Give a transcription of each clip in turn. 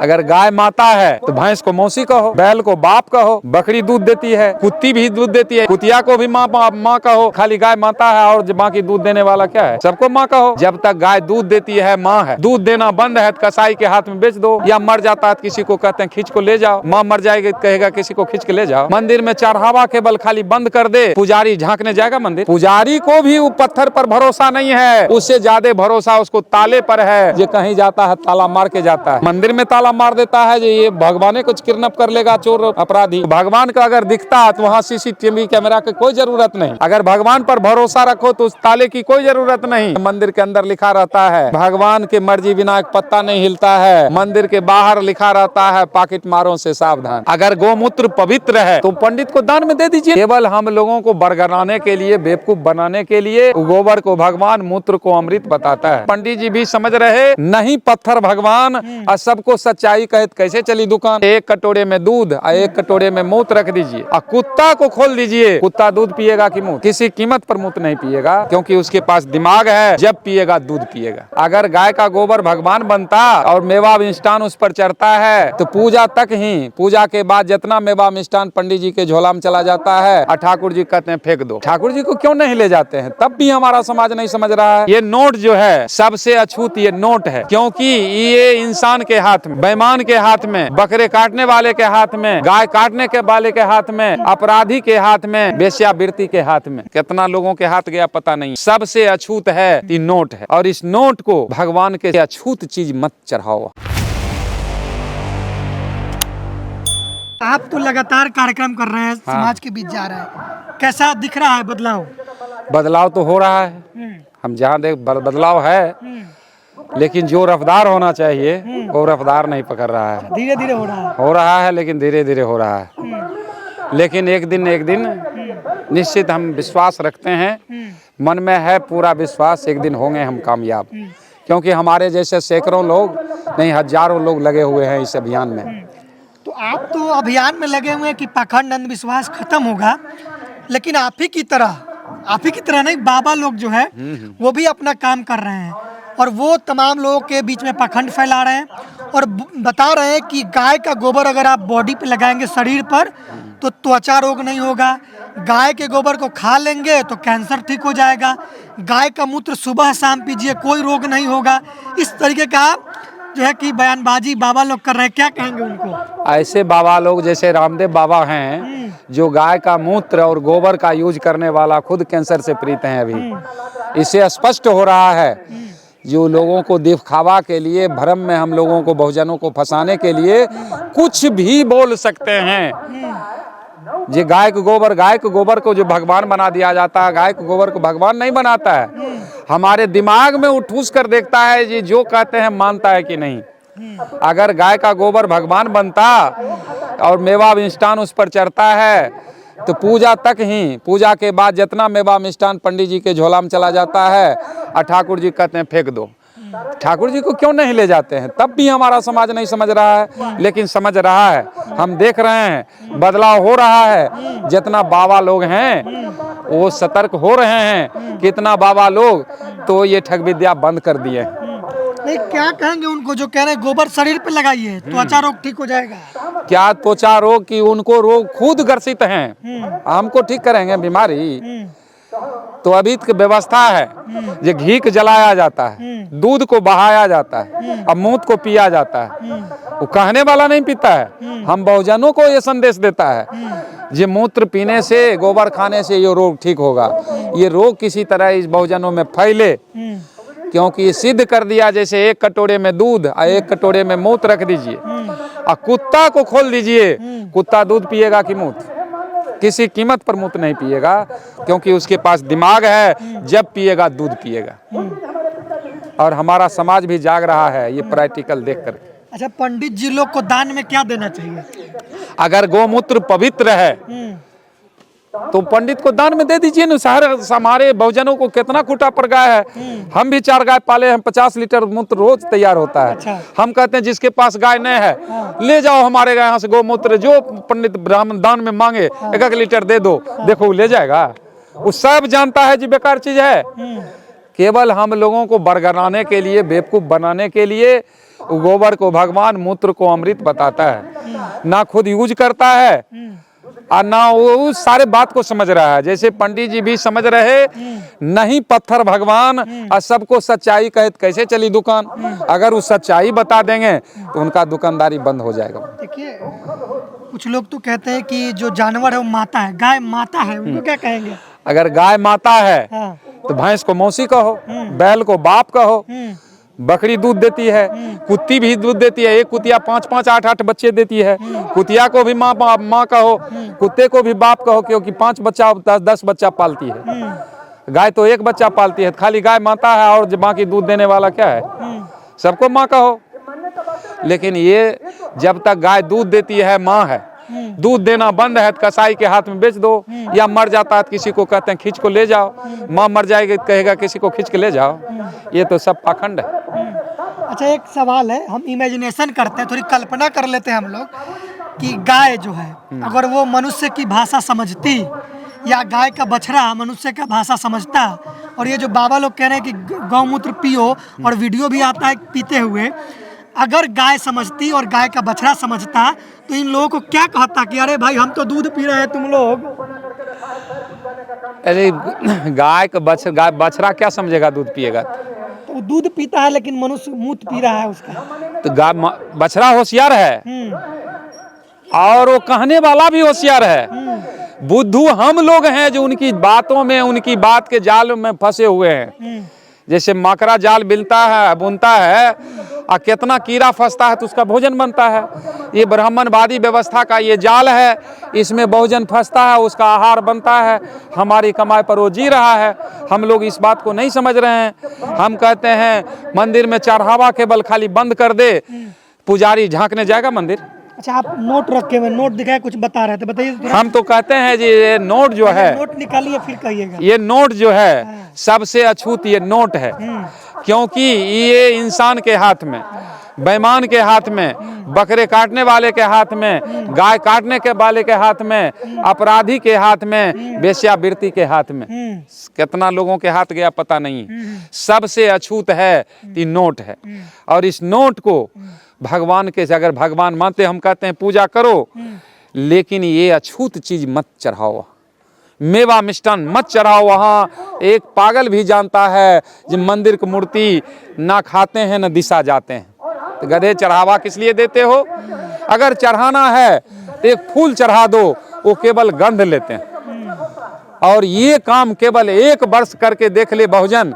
अगर गाय माता है तो भैंस को मौसी कहो, बैल को बाप कहो, बकरी दूध देती है, कुत्ती भी दूध देती है, कुतिया को भी माँ कहो। खाली गाय माता है और बाकी दूध देने वाला क्या है? सबको माँ कहो। जब तक गाय दूध देती है माँ है। दूध देना बंद है तो कसाई के हाथ में बेच दो, या मर जाता है किसी को कहते हैं खींच को ले जाओ। माँ मर जाएगी कहेगा किसी को खींच के ले जाओ। मंदिर में चढ़ावा केवल खाली बंद कर दे, पुजारी झांकने जाएगा मंदिर? पुजारी को भी पत्थर पर भरोसा नहीं है, उससे ज्यादा भरोसा उसको ताले पर है। ये कहीं जाता है ताला मार के जाता है, मंदिर में ताला मार देता है। ये भगवान कुछ किडनैप कर लेगा चोर अपराधी। भगवान का अगर दिखता तो वहाँ सीसीटीवी कैमरा की कोई जरूरत नहीं। अगर भगवान पर भरोसा रखो तो उस ताले की कोई जरूरत नहीं। मंदिर के अंदर लिखा रहता है भगवान के मर्जी बिना एक पत्ता नहीं हिलता है। मंदिर के बाहर लिखा रहता है पाकिट मारों से सावधान। अगर गोमूत्र पवित्र है तो पंडित को दान में दे दीजिए। केवल हम लोगों को बरगलाने के लिए, बेवकूफ बनाने के लिए गोबर को भगवान, मूत्र को अमृत बताता है। पंडित जी भी समझ रहे नहीं पत्थर भगवान, और सबको सच्चाई कहे कैसे चली दुकान। एक कटोरे में दूध और एक कटोरे में मूत्र रख दीजिए और कुत्ता को खोल दीजिए। कुत्ता दूध पिएगा कि मूत्र? किसी कीमत पर मूत्र नहीं पिएगा, क्योंकि उसके पास दिमाग है। जब पिएगा दूध पिएगा। अगर गाय का गोबर भगवान बनता और मेवा मिष्ठान उस पर चढ़ता है तो पूजा तक ही, पूजा के बाद जितना मेवा मिष्ठान पंडित जी के झोला में चला जाता है और ठाकुर जी कहते हैं फेंक दो। ठाकुर जी को क्यों नहीं ले जाते हैं? तब भी हमारा समाज नहीं समझ रहा है। ये नोट जो है सबसे अछूत ये नोट है, क्योंकि ये इंसान के हाथ में, बेईमान के हाथ में, बकरे काटने वाले के हाथ में, गाय काटने के वाले के हाथ में, अपराधी के हाथ में, वेश्यावृत्ति के हाथ में, कितना लोगों के हाथ गया पता नहीं। सबसे अछूत है ये नोट है, और इस नोट को भगवान के अछूत चीज मत चढ़ाओ। आप तो लगातार कार्यक्रम कर रहे हैं, समाज के बीच जा रहे हैं, कैसा दिख रहा है बदलाव? बदलाव तो हो रहा है, हम जहाँ देख बदलाव है, लेकिन जो रफ्तार होना चाहिए वो रफ्तार नहीं पकड़ रहा है। धीरे धीरे हो रहा है, लेकिन धीरे धीरे हो रहा है। लेकिन एक दिन निश्चित हम विश्वास रखते हैं, मन में है पूरा विश्वास, एक दिन होंगे हम कामयाब। क्योंकि हमारे जैसे सैकड़ों लोग नहीं, हजारों लोग लगे हुए हैं इस अभियान में। तो आप तो अभियान में लगे हुए हैं कि पाखंड अंधविश्वास खत्म होगा, लेकिन आप ही की तरह नहीं, बाबा लोग जो है वो भी अपना काम कर रहे हैं, और वो तमाम लोगों के बीच में पाखंड फैला रहे हैं और बता रहे हैं कि गाय का गोबर अगर आप बॉडी पे लगाएंगे, शरीर पर, तो त्वचा रोग नहीं होगा। गाय के गोबर को खा लेंगे तो कैंसर ठीक हो जाएगा। गाय का मूत्र सुबह शाम पीजिए, कोई रोग नहीं होगा। इस तरीके का जो है कि बयानबाजी बाबा लोग कर रहे हैं, क्या कहेंगे उनको? ऐसे बाबा लोग जैसे रामदेव बाबा हैं, जो गाय का मूत्र और गोबर का यूज करने वाला, खुद कैंसर से पीड़ित हैं अभी। इससे स्पष्ट हो रहा है जो लोगों को दिखावा के लिए, भ्रम में हम लोगों को, बहुजनों को फंसाने के लिए कुछ भी बोल सकते हैं। ये गाय के गोबर को जो भगवान बना दिया जाता है, गाय के गोबर को भगवान नहीं बनाता है। हमारे दिमाग में उठूस कर देखता है ये जो कहते हैं मानता है कि नहीं। अगर गाय का गोबर भगवान बनता और मेवा मिष्ठान उस पर चढ़ता है तो पूजा तक ही, पूजा के बाद जितना मेवा मिष्ठान पंडित जी के झोला में चला जाता है और ठाकुर जी कहते हैं फेंक दो। ठाकुर जी को क्यों नहीं ले जाते हैं? तब भी हमारा समाज नहीं समझ रहा है, लेकिन समझ रहा है। हम देख रहे हैं बदलाव हो रहा है। जितना बाबा लोग हैं वो सतर्क हो रहे हैं, कितना बाबा लोग तो ये ठग विद्या बंद कर दिए। नहीं, क्या कहेंगे उनको जो कह रहे हैं गोबर शरीर पे लगाइए, त्वचा रोग ठीक हो जाएगा? क्या त्वचा रोग की? उनको रोग खुद ग्रसित हैं, हमको ठीक करेंगे बीमारी? तो अभी की व्यवस्था है जो घी को जलाया जाता है, दूध को बहाया जाता है, अब मूत्र को पिया जाता है। वो कहने वाला नहीं पीता है, हम बहुजनों को ये संदेश देता है ये मूत्र पीने से, गोबर खाने से ये रोग ठीक होगा। ये रोग किसी तरह इस बहुजनों में फैले, क्योंकि ये सिद्ध कर दिया जैसे एक कटोरे में दूध और एक कटोरे में मूत्र रख दीजिए और कुत्ता को खोल दीजिए। कुत्ता दूध पिएगा कि मूत्र? किसी कीमत पर मूत्र नहीं पिएगा, क्योंकि उसके पास दिमाग है। जब पिएगा दूध पिएगा। और हमारा समाज भी जाग रहा है ये प्रैक्टिकल देख कर। अच्छा, पंडित जी लोग को दान में क्या देना चाहिए? अगर गोमूत्र पवित्र है तो पंडित को दान में दे दीजिए ना। हमारे बहुजनों को कितना खूटा पर गाय है, हम भी 4 गाय पाले हैं, 50 लीटर मूत्र रोज तैयार होता है। अच्छा। हम कहते हैं जिसके पास गाय नहीं है ले जाओ हमारे यहाँ से गोमूत्र, जो पंडित ब्राह्मण दान में मांगे 1-1 लीटर दे दो, देखो वो ले जाएगा। वो सब जानता है जी बेकार चीज है। केवल हम लोगों को बरगलाने के लिए, बेवकूफ बनाने के लिए गोबर को भगवान, मूत्र को अमृत बताता है। ना खुद यूज करता है और ना वो उस सारे बात को समझ रहा है। जैसे पंडित जी भी समझ रहे नहीं पत्थर भगवान और सबको सच्चाई कहे कैसे चली दुकान। अगर वो सच्चाई बता देंगे तो उनका दुकानदारी बंद हो जाएगा। देखिए, कुछ लोग तो कहते हैं कि जो जानवर है वो माता है, गाय माता है, उनको क्या कहेंगे? अगर गाय माता है हाँ। तो भैंस को मौसी कहो, बैल को बाप कहो, बकरी दूध देती है, कुत्ती भी दूध देती है। एक कुतिया 5-5, 8-8 बच्चे देती है। कुतिया को भी माँ कहो, कुत्ते को भी बाप कहो, क्योंकि 5 बच्चा 10 बच्चा पालती है। गाय तो एक बच्चा पालती है। खाली गाय माता है और बाकी दूध देने वाला क्या है? सबको माँ कहो। लेकिन ये जब तक गाय दूध देती है माँ है, दूध देना बंद है तो कसाई के हाथ में बेच दो, या मर जाता है तो किसी को कहते हैं खींच को ले जाओ। माँ मर जाएगी तो कहेगा किसी को खींच के ले जाओ। ये तो सब पाखंड है। अच्छा, एक सवाल है, हम इमेजिनेशन करते हैं, थोड़ी कल्पना कर लेते हैं हम लोग कि गाय जो है अगर वो मनुष्य की भाषा समझती, या गाय का बछड़ा मनुष्य का भाषा समझता, और ये जो बाबा लोग कह रहे हैं कि गौमूत्र पियो और वीडियो भी आता है पीते हुए, अगर गाय समझती और गाय का बछड़ा समझता तो इन लोगों को क्या कहता कि अरे भाई हम तो दूध पी रहे हैं, तुम लोग? अरे गाय का बछड़ा क्या समझेगा दूध पिएगा? तो वो दूध पीता है लेकिन मनुष्य मूत्र पी रहा है उसका। तो बछड़ा होशियार है और वो कहने वाला भी होशियार है। बुद्धू हम लोग हैं जो उनकी बातों में, उनकी बात के जाल में फंसे हुए हैं। जैसे मकड़ा जाल बुनता है और कितना कीड़ा फंसता है तो उसका भोजन बनता है। ये ब्राह्मणवादी व्यवस्था का ये जाल है, इसमें बहुजन फंसता है, उसका आहार बनता है, हमारी कमाई पर वो जी रहा है। हम लोग इस बात को नहीं समझ रहे हैं। हम कहते हैं मंदिर में चढ़ावा केवल खाली बंद कर दे, पुजारी झांकने जाएगा मंदिर। अच्छा, आप नोट रखे हुए, नोट दिखाए, कुछ बता रहे थे, बताइए। हम तो कहते हैं जी ये नोट जो है, नोट निकालिए फिर कहिएगा। ये नोट जो है सबसे अछूत ये नोट है, क्योंकि ये इंसान के हाथ में, बेईमान के हाथ में, बकरे काटने वाले के हाथ में, गाय काटने के वाले के हाथ में, अपराधी के हाथ में, वेश्यावृत्ति के हाथ में, कितना लोगों के हाथ गया पता नहीं। सबसे अछूत है ये नोट है। और इस नोट को भगवान के, अगर भगवान मानते हम कहते हैं पूजा करो, लेकिन ये अछूत चीज मत चढ़ाओ, मेवा मिष्टान मत चढ़ाओ। वहाँ एक पागल भी जानता है जो मंदिर की मूर्ति ना खाते हैं ना दिशा जाते हैं। तो गधे चढ़ावा किस लिए देते हो? अगर चढ़ाना है तो एक फूल चढ़ा दो, वो केवल गंध लेते हैं। और ये काम केवल 1 वर्ष करके देख ले बहुजन,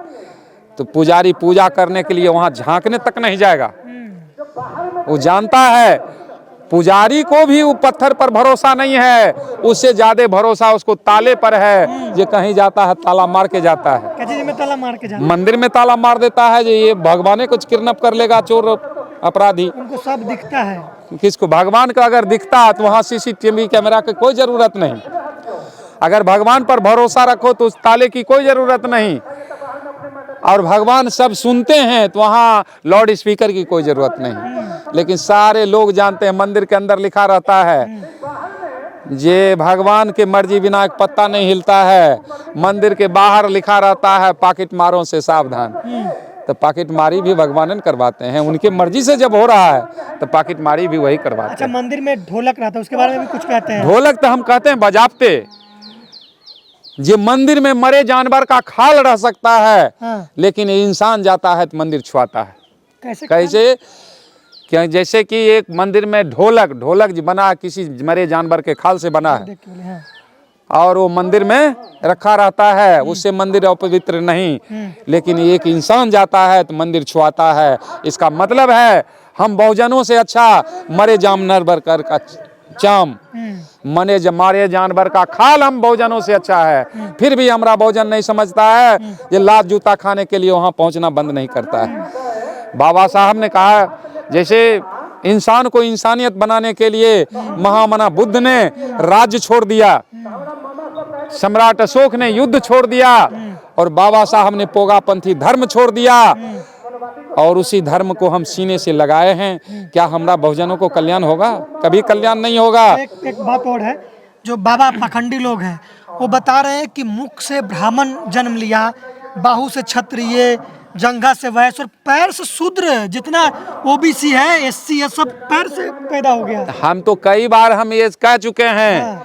तो पुजारी पूजा करने के लिए वहाँ झांकने तक नहीं जाएगा। वो जानता है पुजारी को भी वो पत्थर पर भरोसा नहीं है, उससे ज्यादा भरोसा उसको ताले पर है। जो कहीं जाता है ताला मार के जाता है। कैसे में ताला मार के जाता है? मंदिर में ताला मार देता है, जो ये भगवान कुछ किडनैप कर लेगा चोर अपराधी। उनको सब दिखता है। किसको? भगवान का अगर दिखता है तो वहाँ CCTV कैमरा की कोई जरूरत नहीं। अगर भगवान पर भरोसा रखो तो उस ताले की कोई जरूरत नहीं। और भगवान सब सुनते हैं तो वहाँ लाउड स्पीकर की कोई जरूरत नहीं। लेकिन सारे लोग जानते हैं मंदिर के अंदर लिखा रहता है जे भगवान के मर्जी बिना एक पत्ता नहीं हिलता है। मंदिर के बाहर लिखा रहता है पॉकेट मारों से सावधान। तो पॉकेट मारी भी भगवान करवाते हैं, उनके मर्जी से जब हो रहा है तो पॉकेट मारी भी वही करवाते हैं। अच्छा, मंदिर में ढोलक रहता है, उसके बारे में भी कुछ कहते हैं? ढोलक तो हम कहते हैं बजाते। जे मंदिर में मरे जानवर का खाल रह सकता है, हाँ। लेकिन इंसान जाता है तो मंदिर छुआता है। कैसे? क्या? जैसे कि एक मंदिर में ढोलक जो बना किसी मरे जानवर के खाल से बना है, और वो मंदिर में रखा रहता है, उससे मंदिर अपवित्र नहीं। लेकिन एक इंसान जाता है तो मंदिर छुआता है। इसका मतलब है हम बहुजनों से अच्छा मरे जानवर का चाम, मारे जानवर का खाल हम बहुजनों से अच्छा है। फिर भी हमारा बहुजन नहीं समझता है, ये लात जूता खाने के लिए वहाँ पहुँचना बंद नहीं करता है। बाबा साहब ने कहा जैसे इंसान को इंसानियत बनाने के लिए महामना बुद्ध ने राज्य छोड़ दिया, सम्राट अशोक ने युद्ध छोड़ दिया, और बाबा साहब ने पोगापंथी धर्म छोड़ दिया, और उसी धर्म को हम सीने से लगाए हैं। क्या हमारा बहुजनों को कल्याण होगा? कभी कल्याण नहीं होगा। एक बात और है, जो बाबा पाखंडी लोग हैं वो बता रहे हैं कि मुख से ब्राह्मण जन्म लिया, बाहू से क्षत्रिय, जंघा से वैश्य और पैर से शूद्र, जितना ओबीसी है, एससी है, सब पैर से पैदा हो गया। हम तो कई बार हम ये कह चुके हैं,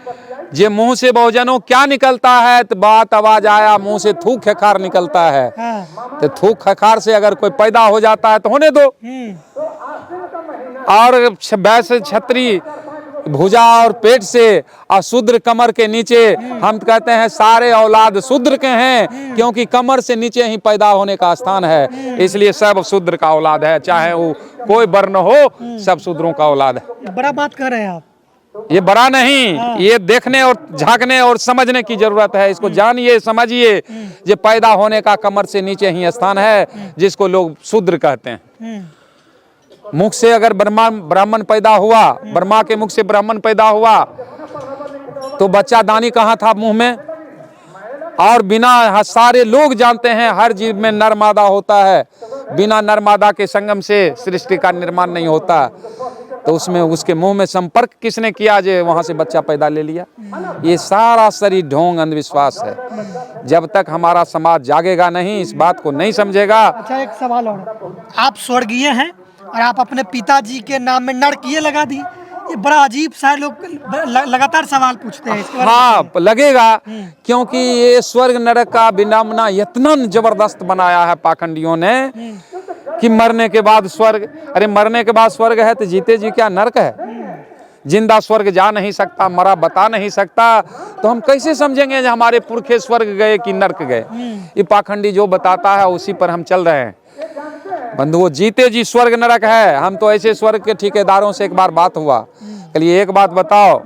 जे मुंह से बहुजनों क्या निकलता है, तो बात आवाज आया मुंह से थूक खखार निकलता है। तो थूक खखार से अगर कोई पैदा हो जाता है तो होने दो। और वैश्य क्षत्रिय भुजा और पेट से और शूद्र कमर के नीचे, हम कहते हैं सारे औलाद शूद्र के हैं, क्योंकि कमर से नीचे ही पैदा होने का स्थान है, इसलिए सब शूद्र का औलाद है, चाहे वो कोई वर्ण हो, सब शूद्रों का औलाद है। बड़ा बात कह रहे हैं आप। ये बड़ा नहीं, ये देखने और झांकने और समझने की जरूरत है। इसको जानिए, समझिए, ये पैदा होने का कमर से नीचे ही स्थान है, जिसको लोग शूद्र कहते हैं। मुख से अगर ब्राह्मण पैदा हुआ, ब्रह्मा के मुख से ब्राह्मण पैदा हुआ, तो बच्चा दानी कहाँ था? मुंह में। और बिना, सारे लोग जानते हैं हर जीव में नर मादा होता है, बिना नर मादा के संगम से सृष्टि का निर्माण नहीं होता। तो उसमें उसके मुंह में संपर्क किसने किया, जो वहां से बच्चा पैदा ले लिया? ये सारा सरी ढोंग अंधविश्वास है। जब तक हमारा समाज जागेगा नहीं, इस बात को नहीं समझेगा। अच्छा, एक सवाल और, आप स्वर्गीय हैं और आप अपने पिताजी के नाम में नरकीय लगा दी, ये बड़ा अजीब सा, लोग लगातार सवाल पूछते हैं इसके बारे में। हाँ, लगेगा, क्योंकि ये स्वर्ग नरक का विडंबना इतना जबरदस्त बनाया है पाखंडियों ने कि मरने के बाद स्वर्ग, अरे मरने के बाद स्वर्ग है तो जीते जी क्या नरक है? जिंदा स्वर्ग जा नहीं सकता, मरा बता नहीं सकता, तो हम कैसे समझेंगे जो हमारे पुरखे स्वर्ग गए कि नरक गए? ये पाखंडी जो बताता है उसी पर हम चल रहे हैं। बंधुओं, जीते जी स्वर्ग नरक है। हम तो ऐसे स्वर्ग के ठेकेदारों से एक बार बात हुआ, चलिए एक बात बताओ,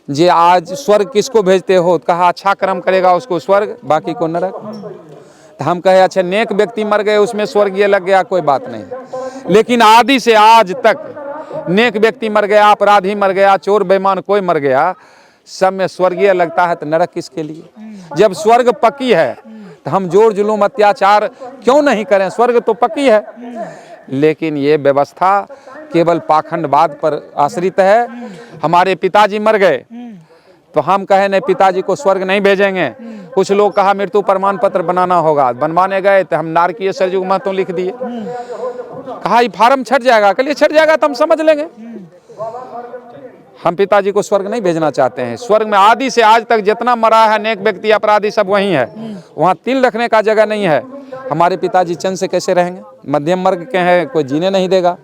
जे आज स्वर्ग किसको भेजते हो? कहा अच्छा कर्म करेगा उसको स्वर्ग, बाकी को नरक। तो हम कहे अच्छा नेक व्यक्ति मर गए उसमें स्वर्गीय लग गया, कोई बात नहीं। लेकिन आदि से आज तक नेक व्यक्ति मर गया, अपराधी मर गया, चोर बेईमान कोई मर गया, सब में स्वर्गीय लगता है, तो नरक किसके लिए? जब स्वर्ग पक्की है तो हम जोर जुलूम अत्याचार क्यों नहीं करें? स्वर्ग तो पक्की है। लेकिन ये व्यवस्था केवल पाखंडवाद पर आश्रित है। हमारे पिताजी मर गए तो हम कहे नहीं, पिताजी को स्वर्ग नहीं भेजेंगे। कुछ लोग कहा मृत्यु प्रमाण पत्र बनाना होगा, बनवाने गए तो हम नारकीय सरयुग महतो लिख दिए। कहा ये फार्म छट जाएगा, कल छट जाएगा तो हम समझ लेंगे। हम पिताजी को स्वर्ग नहीं भेजना चाहते हैं। स्वर्ग में आदि से आज तक जितना मरा है नेक व्यक्ति अपराधी सब वहीं है, वहाँ तिल रखने का जगह नहीं है। हमारे पिताजी चंद से कैसे रहेंगे? मध्यम वर्ग के हैं, कोई जीने नहीं देगा।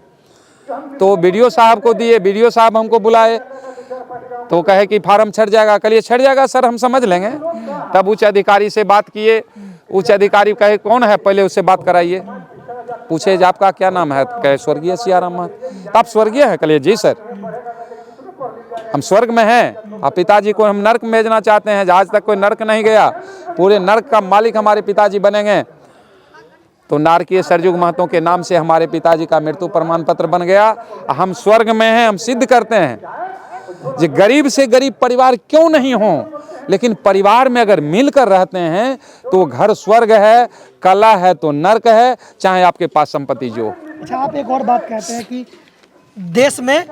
तो बीडीओ साहब को दिए, बीडीओ साहब हमको बुलाए तो कहे कि फार्म छट जाएगा, कल छट जाएगा सर, हम समझ लेंगे। तब उच्च अधिकारी से बात किए, उच्च अधिकारी कहे कौन है, पहले उससे बात कराइए। पूछे आपका क्या नाम है? कहे स्वर्गीय सियाराम महतो। आप स्वर्गीय हैं? कहिए जी सर, हम स्वर्ग में हैं, आप पिताजी को हम नरक में भेजना चाहते हैं। आज तक कोई नरक नहीं गया, पूरे नरक का मालिक हमारे पिताजी बनेंगे। तो नारकीय सरयुग महतो के नाम से हमारे पिताजी का मृत्यु प्रमाण पत्र बन गया। हम स्वर्ग में हैं, हम सिद्ध करते हैं जो गरीब से गरीब परिवार क्यों नहीं हो, लेकिन परिवार में अगर मिलकर रहते हैं तो घर स्वर्ग है, कला है तो नरक है, चाहे आपके पास संपत्ति जो। अच्छा, आप एक और बात कहते हैं कि देश में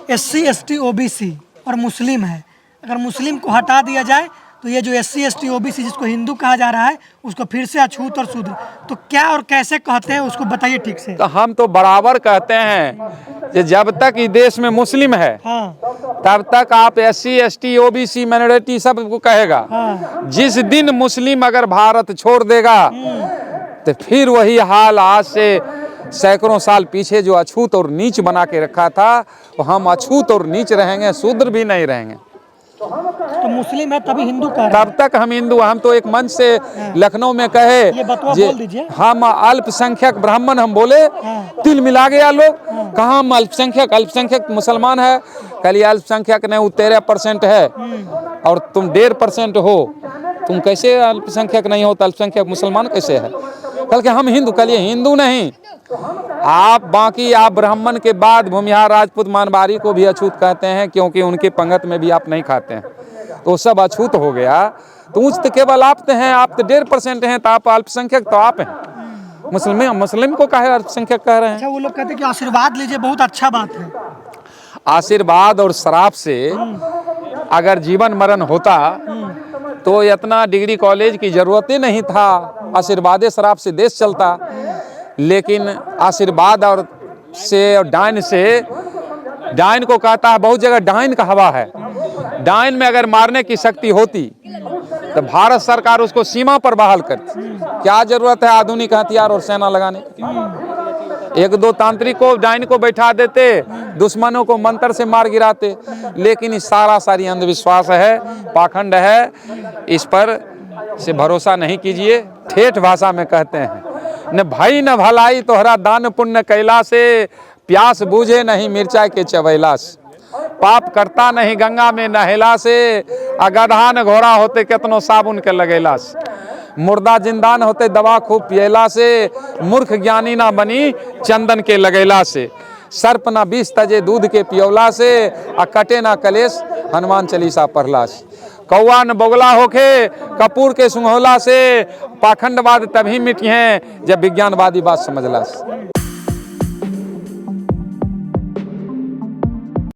एससी एसटी ओबीसी और मुस्लिम है, अगर मुस्लिम को हटा दिया जाए तो ये जो एससी एसटी ओबीसी जिसको हिंदू कहा जा रहा है उसको फिर से अछूत और शूद्र, तो क्या और कैसे कहते हैं उसको बताइए ठीक से। तो हम तो बराबर कहते हैं कि जब तक इस देश में मुस्लिम है तब तक आप एससी एसटी ओबीसी माइनॉरिटी सबको कहेगा। जिस दिन मुस्लिम अगर भारत छोड़ देगा तो फिर वही हाल, आज से सैकड़ों साल पीछे जो अछूत और नीच बना के रखा था वो हम अछूत और नीच रहेंगे, शूद्र भी नहीं रहेंगे। तो मुस्लिम है तभी हिंदू कह रहे हैं। तब तक हम हिंदू। हम तो एक मंच से लखनऊ में कहे, ये बतवा बोल दीजिए। हम अल्पसंख्यक ब्राह्मण, हम बोले तिल मिला गया लोग, कहाँ हम अल्पसंख्यक मुसलमान है। कल अल्पसंख्यक नहीं, वो 13% है और तुम 1.5% हो, तुम कैसे अल्पसंख्यक नहीं हो? तो अल्पसंख्यक मुसलमान कैसे है? कल के हम हिंदू, कल हिंदू नहीं आप, बाकी आप ब्राह्मण के बाद भूमिहार राजपूत मानवारी को भी अछूत कहते हैं, क्योंकि उनके पंगत में भी आप नहीं खाते हैं, तो सब अछूत हो गया। तो उच्च तो केवल आप हैं, आप तो 1.5% हैं, तो आप अल्पसंख्यक तो आप हैं। मुस्लिम को काहे अल्पसंख्यक कह रहे हैं? अच्छा, वो लोग कहते हैं कि आशीर्वाद लीजिए, बहुत अच्छा बात है। आशीर्वाद और शराब से अगर जीवन मरण होता तो इतना डिग्री कॉलेज की जरूरत ही नहीं था। आशीर्वादे शराब से देश चलता, लेकिन आशीर्वाद और से और डाइन से, डाइन को कहता है बहुत जगह डाइन का हवा है। डाइन में अगर मारने की शक्ति होती तो भारत सरकार उसको सीमा पर बहाल करती। क्या जरूरत है आधुनिक हथियार और सेना लगाने की? एक दो तांत्रिक को, डाइन को बैठा देते, दुश्मनों को मंत्र से मार गिराते। लेकिन इस सारी अंधविश्वास है, पाखंड है, इस पर से भरोसा नहीं कीजिए। ठेठ भाषा में कहते हैं, न भाई न भलाई तोहरा दान पुण्य कैला से, प्यास बूझे नहीं मिर्चा के चवैला से। पाप करता नहीं गंगा में नहेला से, अगधा न घोड़ा होते केतनो साबुन के लगेला से। मुर्दा जिंदान होते दवा खूब पियला से, मूर्ख ज्ञानी ना बनी चंदन के लगेला से। सर्प ना विष तजे दूध के पियौला से, आ कटे ना कलेश हनुमान चालीसा पढ़ला से। कौआ न बोगला होके कपूर के सुंघौला से, पाखंडवाद तभी मिटी हैं जब विज्ञानवादी बात समझला से।